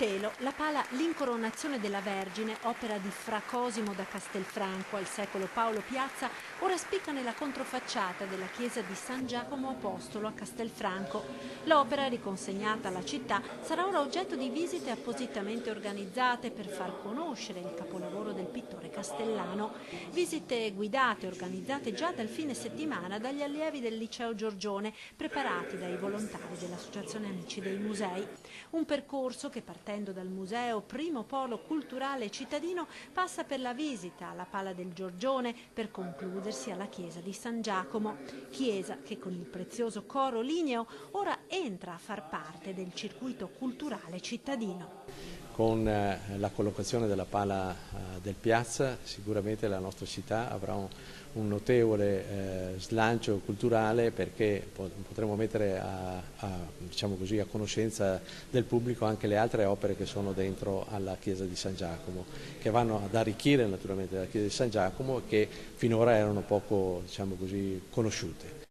Telo, la pala L'Incoronazione della Vergine, opera di Fra Cosimo da Castelfranco al secolo Paolo Piazza, ora spicca nella controfacciata della chiesa di San Giacomo Apostolo a Castelfranco. L'opera, riconsegnata alla città, sarà ora oggetto di visite appositamente organizzate per far conoscere il capolavoro del pittore castellano. Visite guidate organizzate già dal fine settimana dagli allievi del Liceo Giorgione, preparati dai volontari dell'Associazione Amici dei Musei. Un percorso che, partendo dal museo, primo polo culturale cittadino, passa per la visita alla Pala del Giorgione per concludersi alla chiesa di San Giacomo, chiesa che con il prezioso coro ligneo ora entra a far parte del circuito culturale cittadino. Con la collocazione della pala del Piazza sicuramente la nostra città avrà un notevole slancio culturale, perché potremo mettere diciamo così, a conoscenza del pubblico anche le altre opere che sono dentro alla chiesa di San Giacomo, che vanno ad arricchire naturalmente la chiesa di San Giacomo, che finora erano poco, diciamo così, conosciute.